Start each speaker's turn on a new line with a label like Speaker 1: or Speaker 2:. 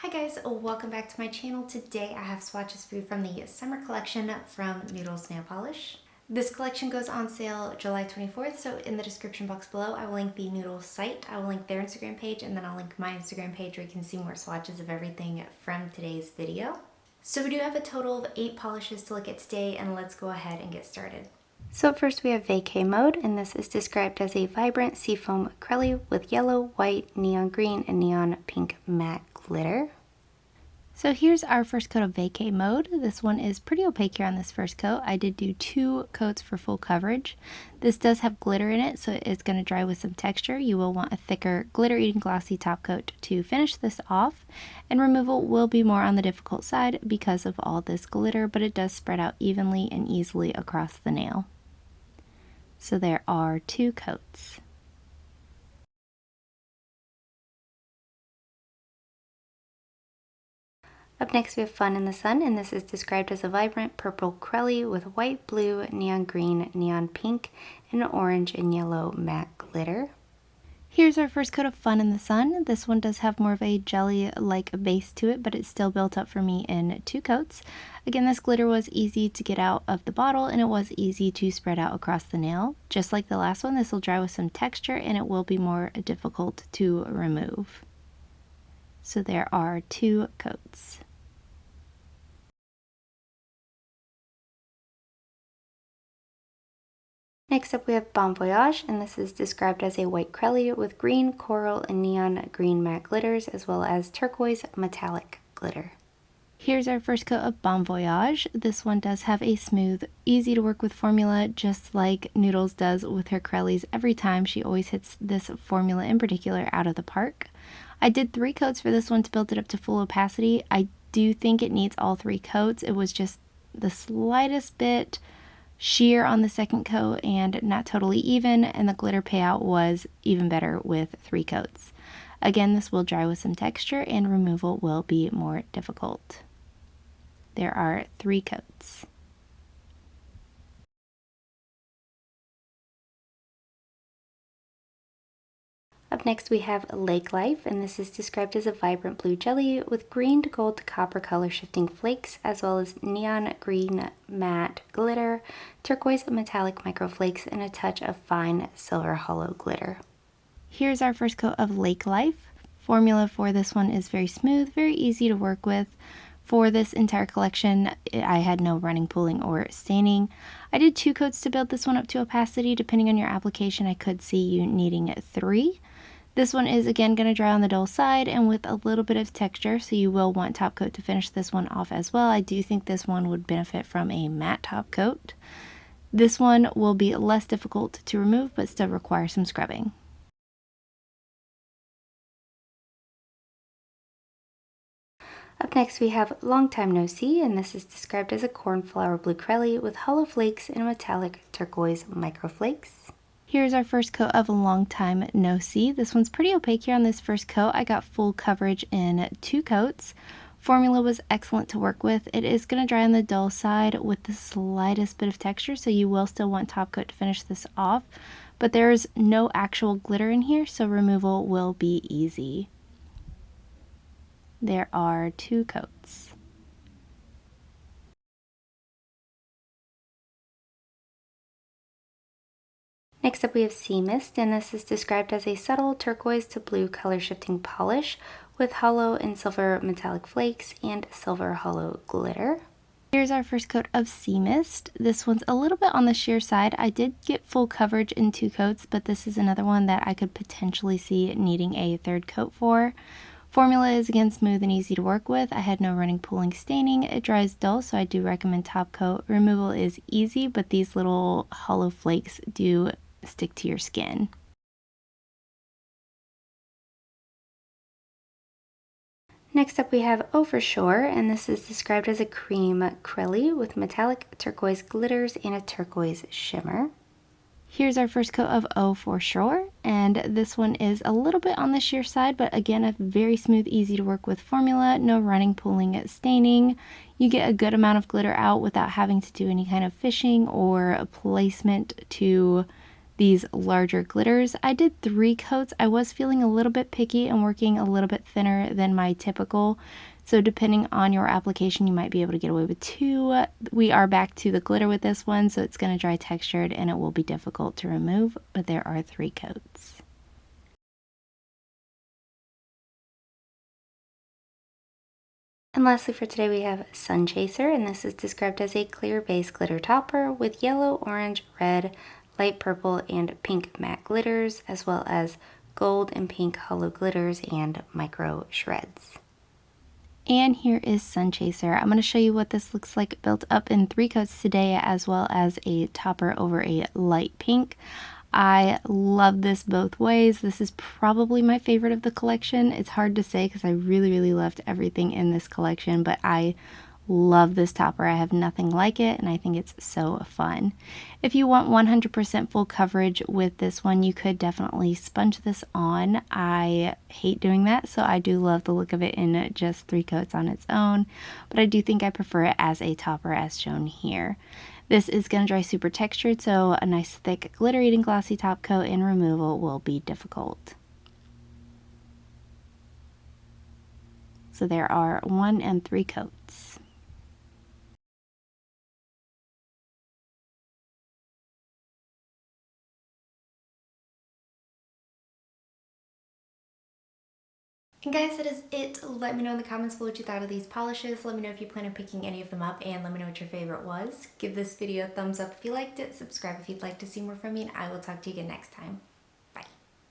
Speaker 1: Hi guys, welcome back to my channel. Today I have swatches for you from the summer collection from Noodles Nail Polish. This collection goes on sale July 24th, so in the description box below I will link the Noodles site, I will link their Instagram page, and then I'll link my Instagram page where you can see more swatches of everything from today's video. So we do have a total of 8 polishes to look at today, and let's go ahead and get started. So first we have Vacay Mode, and this is described as a vibrant seafoam acrylic with yellow, white, neon green, and neon pink matte glitter. So here's our first coat of Vacay Mode. This one is pretty opaque here on this first coat. I did do 2 coats for full coverage. This does have glitter in it, so it's going to dry with some texture. You will want a thicker glitter-eating glossy top coat to finish this off, and removal will be more on the difficult side because of all this glitter, but it does spread out evenly and easily across the nail. So there are 2 coats. Up next we have Fun in the Sun, and this is described as a vibrant purple crelly with white, blue, neon green, neon pink, and orange and yellow matte glitter. Here's our first coat of Fun in the Sun. This one does have more of a jelly-like base to it, but it's still built up for me in 2 coats. Again, this glitter was easy to get out of the bottle, and it was easy to spread out across the nail. Just like the last one, this will dry with some texture, and it will be more difficult to remove. So there are 2 coats. Next up we have Voyage, and this is described as a white crelly with green, coral, and neon green matte glitters, as well as turquoise metallic glitter. Here's our first coat of Voyage. This one does have a smooth, easy to work with formula, just like Noodles does with her crellies every time. She always hits this formula in particular out of the park. I did 3 coats for this one to build it up to full opacity. I do think it needs all 3 coats. It was just the slightest bit sheer on the second coat and not totally even, and the glitter payout was even better with 3 coats. Again, this will dry with some texture and removal will be more difficult. There are 3 coats. Up next we have Lake Life, and this is described as a vibrant blue jelly with green to gold to copper color shifting flakes, as well as neon green matte glitter, turquoise metallic microflakes, and a touch of fine silver hollow glitter. Here's our first coat of Lake Life. Formula for this one is very smooth, very easy to work with. For this entire collection, I had no running, pooling, or staining. I did 2 coats to build this one up to opacity. Depending on your application, I could see you needing 3. This one is again going to dry on the dull side and with a little bit of texture, so you will want top coat to finish this one off as well. I do think this one would benefit from a matte top coat. This one will be less difficult to remove but still require some scrubbing. Up next we have Long Time No See, and this is described as a cornflower blue crelly with hollow flakes and metallic turquoise microflakes. Here's our first coat of Long Time No See. This one's pretty opaque here on this first coat. I got full coverage in 2 coats. Formula was excellent to work with. It is going to dry on the dull side with the slightest bit of texture, so you will still want top coat to finish this off. But there's no actual glitter in here, so removal will be easy. There are 2 coats. Next up we have Sea Mist, and this is described as a subtle turquoise to blue color shifting polish with hollow and silver metallic flakes and silver hollow glitter. Here's our first coat of Sea Mist. This one's a little bit on the sheer side. I did get full coverage in 2 coats, but this is another one that I could potentially see needing a 3rd coat for. Formula is again smooth and easy to work with. I had no running, pooling, staining. It dries dull, so I do recommend top coat. Removal is easy, but these little hollow flakes do stick to your skin. Next up we have Oh For Sure, and this is described as a cream crelly with metallic turquoise glitters and a turquoise shimmer. Here's our first coat of Oh For Sure, and this one is a little bit on the sheer side, but again a very smooth, easy to work with formula, no running, pooling, staining. You get a good amount of glitter out without having to do any kind of fishing or placement to these larger glitters. I did 3 coats. I was feeling a little bit picky and working a little bit thinner than my typical. So depending on your application, you might be able to get away with 2. We are back to the glitter with this one, so it's going to dry textured and it will be difficult to remove, but there are 3 coats. And lastly for today we have Sun Chaser, and this is described as a clear base glitter topper with yellow, orange, red, light purple, and pink matte glitters, as well as gold and pink hollow glitters and micro shreds. And here is Sun Chaser. I'm going to show you what this looks like built up in 3 coats today, as well as a topper over a light pink. I love this both ways. This is probably my favorite of the collection. It's hard to say because I really loved everything in this collection, but I love this topper. I have nothing like it, and I think it's so fun. If you want 100% full coverage with this one, you could definitely sponge this on. I hate doing that, so I do love the look of it in just 3 coats on its own, but I do think I prefer it as a topper as shown here. This is going to dry super textured, so a nice thick glitter eating glossy top coat and removal will be difficult. So there are 1 and 3 coats. And guys, that is it. Let me know in the comments below what you thought of these polishes. Let me know if you plan on picking any of them up, and let me know what your favorite was. Give this video a thumbs up if you liked it, subscribe if you'd like to see more from me, and I will talk to you again next time.